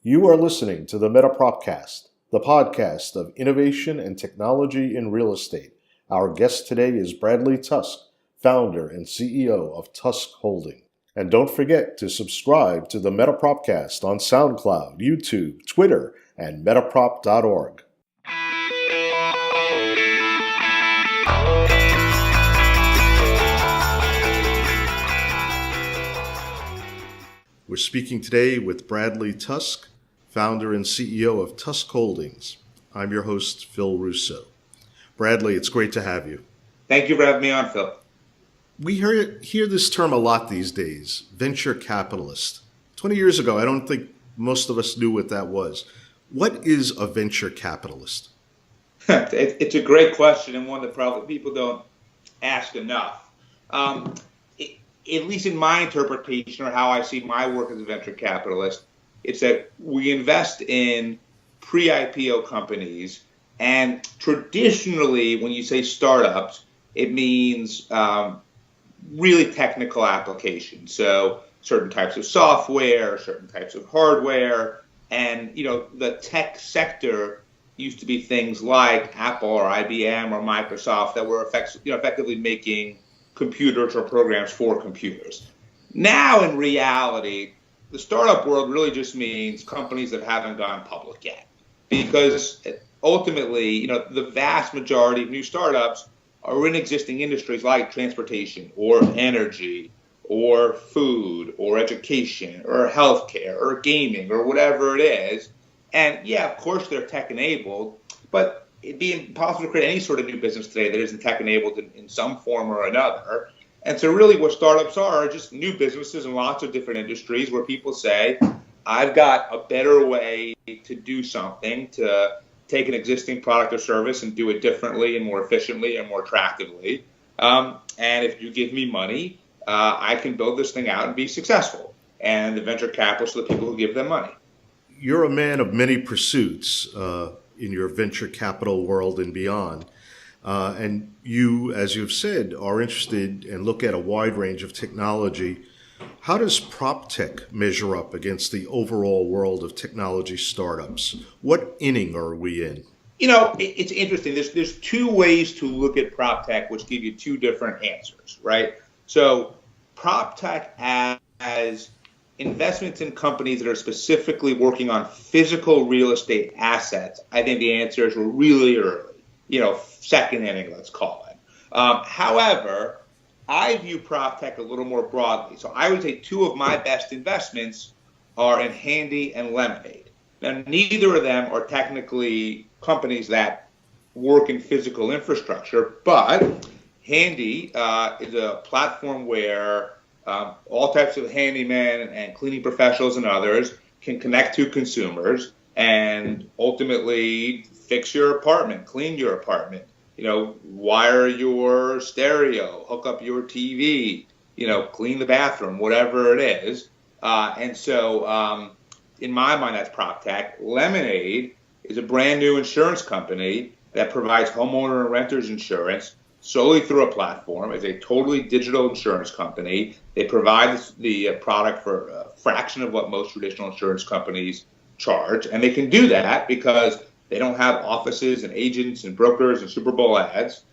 You are listening to the MetaPropCast, the podcast of innovation and technology in real estate. Our guest today is Bradley Tusk, founder and CEO of Tusk Holdings. And don't forget to subscribe to the MetaPropCast on SoundCloud, YouTube, Twitter, and metaprop.org. We're speaking today with Bradley Tusk, founder and CEO of Tusk Holdings. I'm your host, Phil Russo. Bradley, it's great to have you. Thank you for having me on, Phil. We hear this term a lot these days, venture capitalist. 20 years ago, I don't think most of us knew what that was. What is a venture capitalist? It's a great question, and one that probably people don't ask enough. At least in my interpretation, or how I see my work as a venture capitalist, it's that we invest in pre-IPO companies, and traditionally, when you say startups, it means really technical applications. So certain types of software, certain types of hardware, and the tech sector used to be things like Apple or IBM or Microsoft that were effectively making computers or programs for computers. Now, in reality, the startup world really just means companies that haven't gone public yet, because ultimately, the vast majority of new startups are in existing industries like transportation or energy or food or education or healthcare or gaming or whatever it is. And yeah, of course, they're tech enabled, but it'd be impossible to create any sort of new business today that isn't tech enabled in some form or another. And so really what startups are just new businesses in lots of different industries where people say, I've got a better way to do something, to take an existing product or service and do it differently and more efficiently and more attractively. And if you give me money, I can build this thing out and be successful. And the venture capitalists are the people who give them money. You're a man of many pursuits in your venture capital world and beyond. And you, as you've said, are interested and look at a wide range of technology. How does PropTech measure up against the overall world of technology startups? What inning are we in? It's interesting. There's two ways to look at PropTech, which give you two different answers, right? So PropTech as investments in companies that are specifically working on physical real estate assets, I think the answer is we're really early, second inning, let's call it. However, I view PropTech a little more broadly. So I would say two of my best investments are in Handy and Lemonade. Now, neither of them are technically companies that work in physical infrastructure, but Handy is a platform where all types of handymen and cleaning professionals and others can connect to consumers and ultimately fix your apartment, clean your apartment, wire your stereo, hook up your TV, clean the bathroom, whatever it is. And so in my mind, that's PropTech. Lemonade is a brand new insurance company that provides homeowner and renters insurance solely through a platform. It's a totally digital insurance company. They provide the product for a fraction of what most traditional insurance companies charge. And they can do that because they don't have offices and agents and brokers and Super Bowl ads.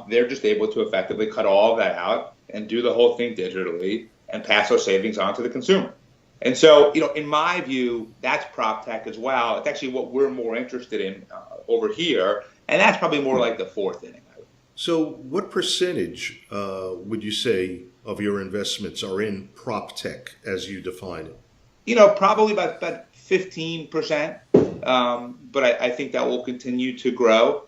They're just able to effectively cut all of that out and do the whole thing digitally and pass those savings on to the consumer. And so, in my view, that's PropTech as well. It's actually what we're more interested in over here. And that's probably more like the fourth inning. So what percentage would you say of your investments are in PropTech as you define it? Probably about 15%, but I think that will continue to grow.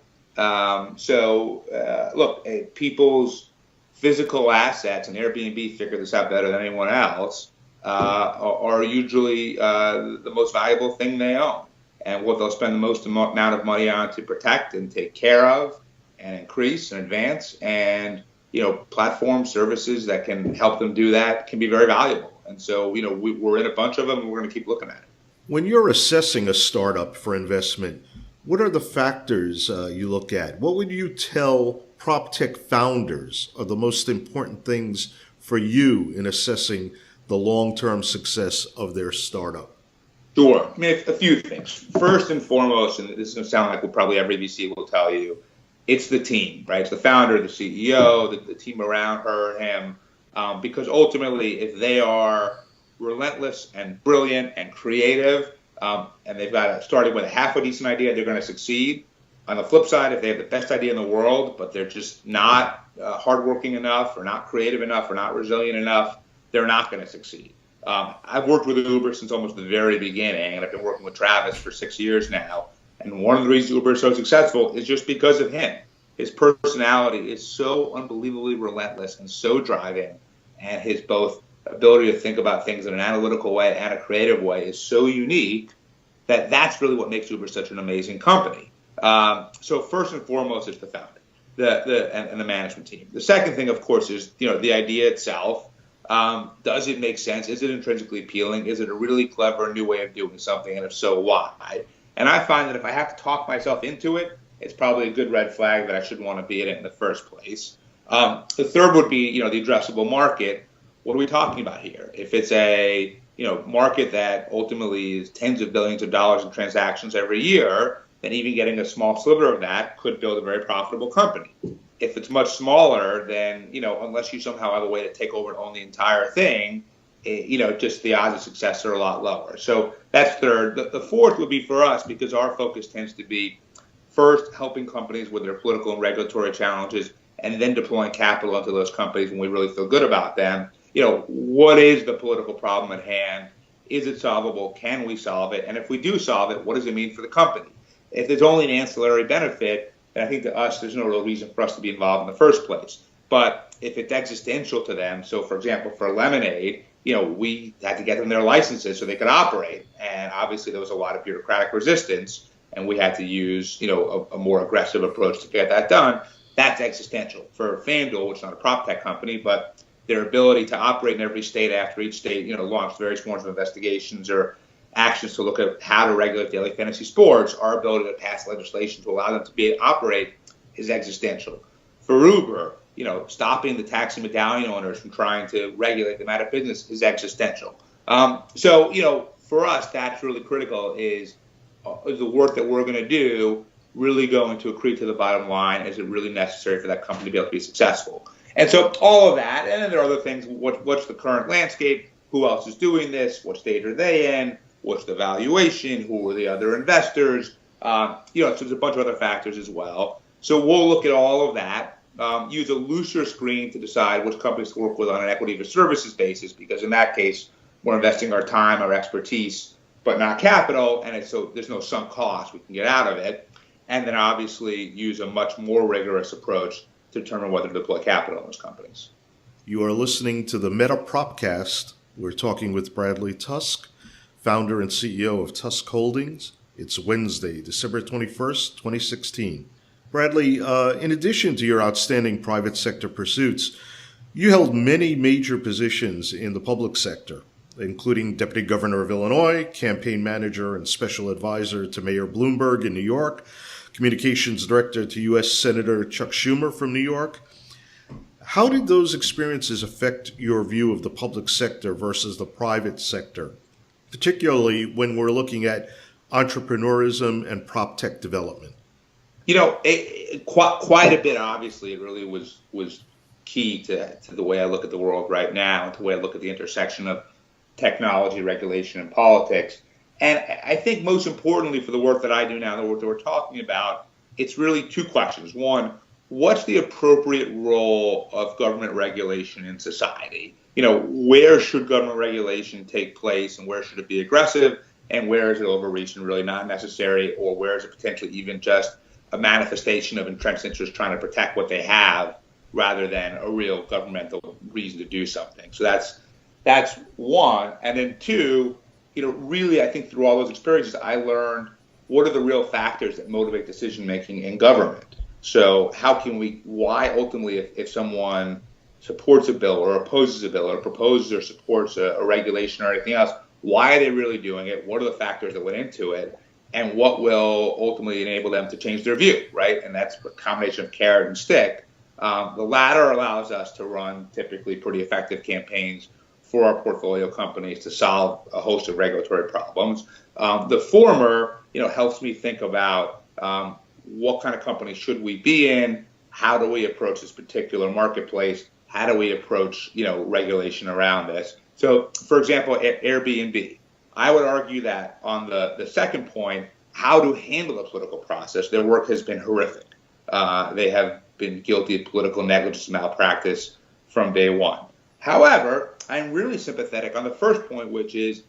Look, people's physical assets, and Airbnb figured this out better than anyone else, are usually the most valuable thing they own, and what they'll spend the most amount of money on to protect and take care of and increase and advance. And, platform services that can help them do that can be very valuable. And so, we're in a bunch of them and we're going to keep looking at it. When you're assessing a startup for investment, what are the factors you look at? What would you tell PropTech founders are the most important things for you in assessing the long-term success of their startup? Sure. I mean, a few things. First and foremost, and this is going to sound like what probably every VC will tell you, it's the team, right? It's the founder, the CEO, the team around her and him, because ultimately, if they are relentless and brilliant and creative, and they've got starting with a half a decent idea, they're going to succeed. On the flip side, if they have the best idea in the world, but they're just not hardworking enough or not creative enough or not resilient enough, they're not going to succeed. I've worked with Uber since almost the very beginning, and I've been working with Travis for 6 years now. And one of the reasons Uber is so successful is just because of him. His personality is so unbelievably relentless and so driving, and his both ability to think about things in an analytical way and a creative way is so unique that that's really what makes Uber such an amazing company. So first and foremost, it's the founder, and the management team. The second thing, of course, is the idea itself. Does it make sense? Is it intrinsically appealing? Is it a really clever new way of doing something? And if so, why? And I find that if I have to talk myself into it, it's probably a good red flag that I shouldn't want to be in it in the first place. The third would be, the addressable market. What are we talking about here? If it's a market that ultimately is tens of billions of dollars in transactions every year, then even getting a small sliver of that could build a very profitable company. If it's much smaller, then, unless you somehow have a way to take over and own the entire thing, just the odds of success are a lot lower. So that's third. The fourth would be for us, because our focus tends to be first helping companies with their political and regulatory challenges, and then deploying capital into those companies when we really feel good about them. What is the political problem at hand? Is it solvable? Can we solve it? And if we do solve it, what does it mean for the company? If there's only an ancillary benefit, then I think to us, there's no real reason for us to be involved in the first place. But if it's existential to them, so for example, for Lemonade, we had to get them their licenses so they could operate. And obviously there was a lot of bureaucratic resistance, and we had to use, a more aggressive approach to get that done. That's existential. For FanDuel, which is not a prop tech company, but their ability to operate in every state after each state, launched various forms of investigations or actions to look at how to regulate daily fantasy sports, our ability to pass legislation to allow them to be able to operate is existential. For Uber, stopping the taxi medallion owners from trying to regulate them out of business is existential. So, for us, that's really critical is the work that we're going to do really going to accrete to the bottom line? Is it really necessary for that company to be able to be successful? And so all of that, and then there are other things. What's the current landscape? Who else is doing this? What state are they in? What's the valuation? Who are the other investors? So there's a bunch of other factors as well. So we'll look at all of that, use a looser screen to decide which companies to work with on an equity for services basis, because in that case, we're investing our time, our expertise, but not capital, and so there's no sunk cost. We can get out of it. And then obviously use a much more rigorous approach to determine whether to deploy capital in those companies. You are listening to the MetaPropCast. We're talking with Bradley Tusk, founder and CEO of Tusk Holdings. It's Wednesday, December 21st, 2016. Bradley, in addition to your outstanding private sector pursuits, you held many major positions in the public sector, including Deputy Governor of Illinois, campaign manager and special advisor to Mayor Bloomberg in New York, communications director to U.S. Senator Chuck Schumer from New York. How did those experiences affect your view of the public sector versus the private sector, particularly when we're looking at entrepreneurism and prop tech development? Quite a bit, obviously. It really was key to the way I look at the world right now, and to the way I look at the intersection of technology, regulation, and politics. And I think most importantly for the work that I do now, the work that we're talking about, it's really two questions. One, what's the appropriate role of government regulation in society? Where should government regulation take place, and where should it be aggressive, and where is it overreach and really not necessary, or where is it potentially even just a manifestation of entrenched interests trying to protect what they have rather than a real governmental reason to do something? So that's one. And then two, really, I think through all those experiences, I learned what are the real factors that motivate decision making in government. So why ultimately, if someone supports a bill or opposes a bill or proposes or supports a regulation or anything else, why are they really doing it? What are the factors that went into it? And what will ultimately enable them to change their view, right? And that's a combination of carrot and stick. The latter allows us to run typically pretty effective campaigns for our portfolio companies to solve a host of regulatory problems. The former, helps me think about what kind of company should we be in, how do we approach this particular marketplace, how do we approach, regulation around this. So, for example, at Airbnb, I would argue that on the second point, how to handle the political process, their work has been horrific. They have been guilty of political negligence malpractice from day one. However, I'm really sympathetic on the first point, which is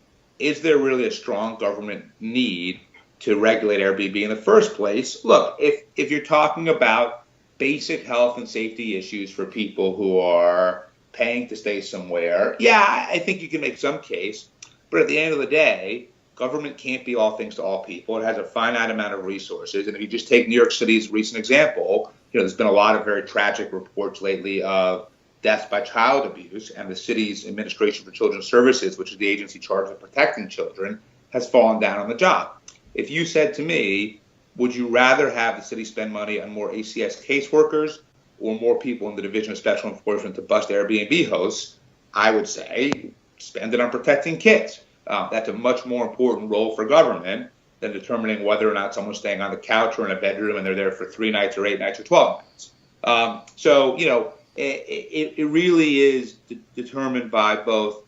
there really a strong government need to regulate Airbnb in the first place? Look, if you're talking about basic health and safety issues for people who are paying to stay somewhere, yeah, I think you can make some case. But at the end of the day, government can't be all things to all people. It has a finite amount of resources. And if you just take New York City's recent example, there's been a lot of very tragic reports lately of deaths by child abuse, and the city's Administration for Children's Services, which is the agency charged with protecting children, has fallen down on the job. If you said to me, would you rather have the city spend money on more ACS caseworkers or more people in the Division of Special Enforcement to bust Airbnb hosts? I would say spend it on protecting kids. That's a much more important role for government than determining whether or not someone's staying on the couch or in a bedroom and they're there for 3 nights or 8 nights or 12 nights. So, it really is determined by both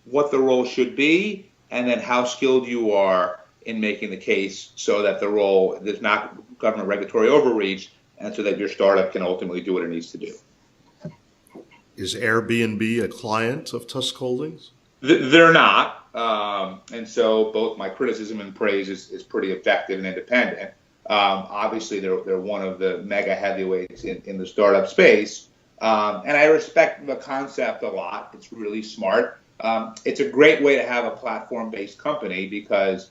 what the role should be and then how skilled you are in making the case so that the role, there's not government regulatory overreach, and so that your startup can ultimately do what it needs to do. Is Airbnb a client of Tusk Holdings? They're not. And so both my criticism and praise is pretty objective and independent. Obviously, they're one of the mega heavyweights in the startup space. And I respect the concept a lot. It's really smart. It's a great way to have a platform-based company because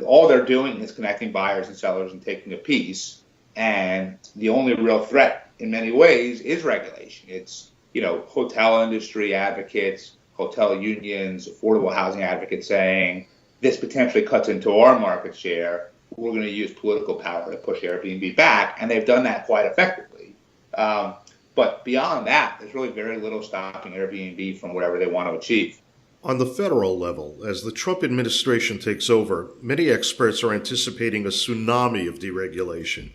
all they're doing is connecting buyers and sellers and taking a piece. And the only real threat in many ways is regulation. It's, hotel industry advocates, hotel unions, affordable housing advocates saying this potentially cuts into our market share. We're going to use political power to push Airbnb back. And they've done that quite effectively. But beyond that, there's really very little stopping Airbnb from whatever they want to achieve. On the federal level, as the Trump administration takes over, many experts are anticipating a tsunami of deregulation.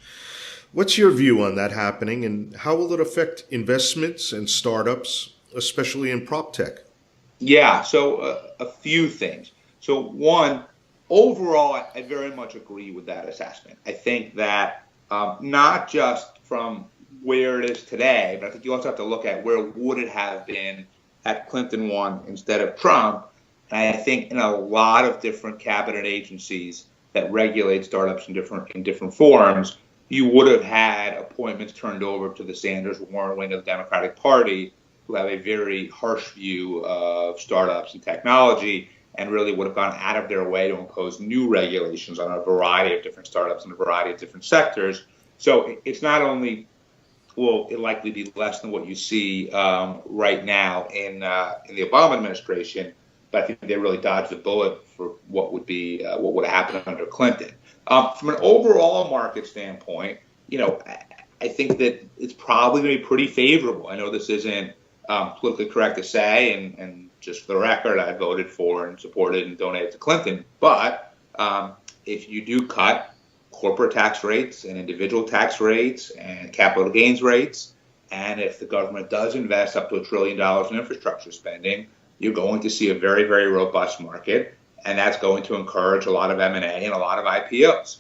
What's your view on that happening, and how will it affect investments and startups, especially in prop tech? Yeah, so a few things. So one, overall, I very much agree with that assessment. I think that not just from where it is today, but I think you also have to look at where would it have been had Clinton won instead of Trump. And I think in a lot of different cabinet agencies that regulate startups in different forms, you would have had appointments turned over to the Sanders-Warren wing of the Democratic Party, who have a very harsh view of startups and technology, and really would have gone out of their way to impose new regulations on a variety of different startups in a variety of different sectors. So it's not only will it likely be less than what you see right now in the Obama administration, but I think they really dodged the bullet for what would have happened under Clinton. From an overall market standpoint, I think that it's probably going to be pretty favorable. I know this isn't politically correct to say, and just for the record, I voted for and supported and donated to Clinton. But if you do cut corporate tax rates and individual tax rates and capital gains rates, and if the government does invest up to $1 trillion in infrastructure spending, you're going to see a very, very robust market, and that's going to encourage a lot of M&A and a lot of IPOs.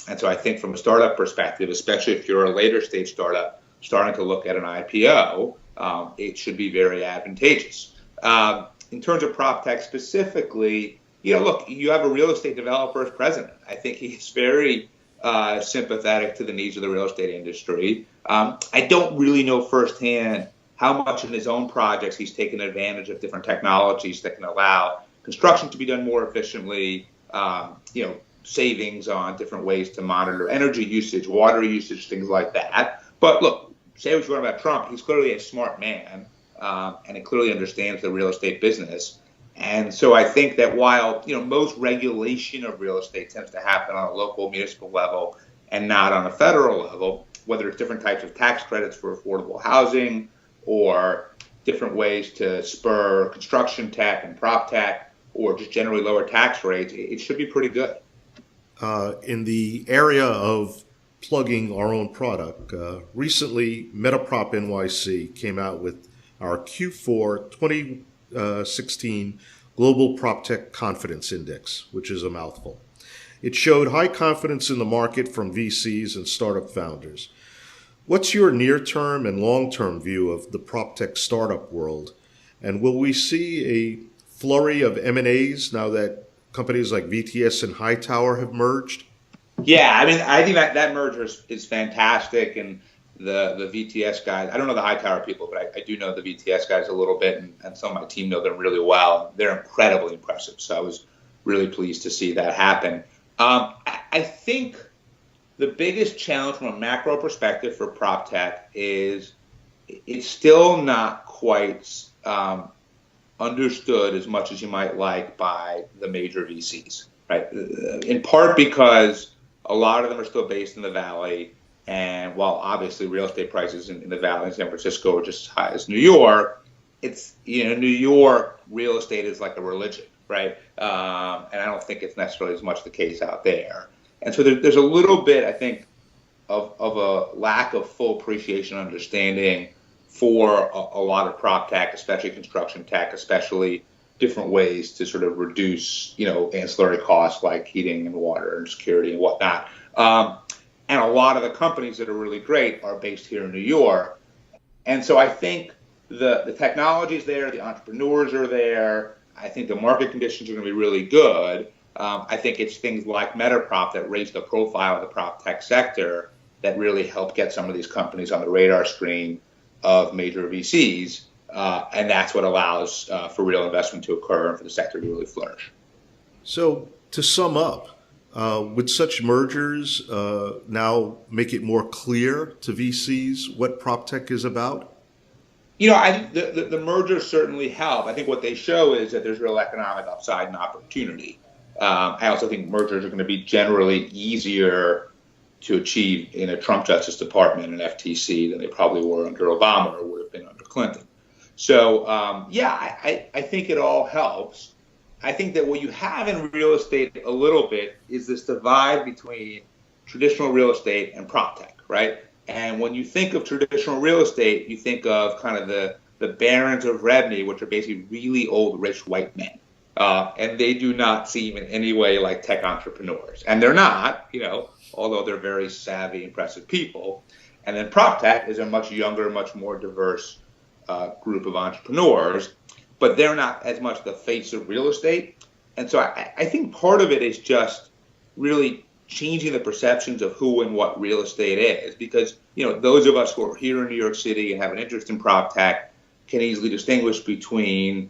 And so I think from a startup perspective, especially if you're a later stage startup starting to look at an IPO, it should be very advantageous. In terms of prop tech specifically, look, you have a real estate developer as president. I think he's very sympathetic to the needs of the real estate industry. I don't really know firsthand how much in his own projects he's taken advantage of different technologies that can allow construction to be done more efficiently, savings on different ways to monitor energy usage, water usage, things like that. But look, say what you want about Trump, he's clearly a smart man, and he clearly understands the real estate business. And so I think that while, most regulation of real estate tends to happen on a local municipal level and not on a federal level, whether it's different types of tax credits for affordable housing or different ways to spur construction tech and prop tech, or just generally lower tax rates, it should be pretty good. In the area of plugging our own product, recently MetaProp NYC came out with our Q4 2016 Global PropTech Confidence Index, which is a mouthful. It showed high confidence in the market from VCs and startup founders. What's your near-term and long-term view of the PropTech startup world? And will we see a flurry of M&As now that companies like VTS and Hightower have merged? Yeah, I mean, I think that merger is fantastic, and the VTS guys, I don't know the Hightower people, but I do know the VTS guys a little bit, and some of my team know them really well. They're incredibly impressive, so I was really pleased to see that happen. I think the biggest challenge from a macro perspective for PropTech is it's still not quite understood as much as you might like by the major VCs, right? In part because a lot of them are still based in the Valley, and while obviously real estate prices in the Valley in San Francisco are just as high as New York, it's, New York real estate is like a religion, right? And I don't think it's necessarily as much the case out there. And so there's a little bit, I think, of a lack of full appreciation and understanding for a lot of prop tech, especially construction tech, especially different ways to sort of reduce, ancillary costs like heating and water and security and whatnot. And a lot of the companies that are really great are based here in New York. And so I think the technology is there, the entrepreneurs are there. I think the market conditions are going to be really good. I think it's things like MetaProp that raise the profile of the prop tech sector that really help get some of these companies on the radar screen of major VCs. And that's what allows for real investment to occur and for the sector to really flourish. So to sum up, would such mergers now make it more clear to VCs what PropTech is about? I think the mergers certainly help. I think what they show is that there's real economic upside and opportunity. I also think mergers are going to be generally easier to achieve in a Trump Justice Department and FTC than they probably were under Obama or would have been under Clinton. So, I think it all helps. I think that what you have in real estate a little bit is this divide between traditional real estate and PropTech, right? And when you think of traditional real estate, you think of kind of the barons of Rebney, which are basically really old, rich white men. And they do not seem in any way like tech entrepreneurs. And they're not, although they're very savvy, impressive people. And then PropTech is a much younger, much more diverse group of entrepreneurs, but they're not as much the face of real estate. And so I think part of it is just really changing the perceptions of who and what real estate is, because those of us who are here in New York City and have an interest in PropTech can easily distinguish between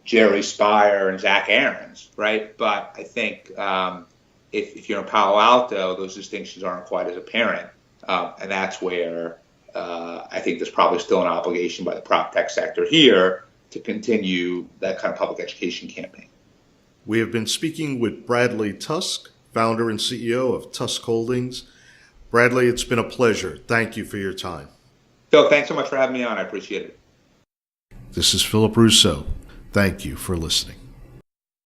Jerry Spire and Zach Aarons, right? But I think if you're in Palo Alto, those distinctions aren't quite as apparent, and that's where I think there's probably still an obligation by the PropTech sector here to continue that kind of public education campaign. We have been speaking with Bradley Tusk, founder and CEO of Tusk Holdings. Bradley, it's been a pleasure. Thank you for your time. Phil, thanks so much for having me on. I appreciate it. This is Philip Russo. Thank you for listening.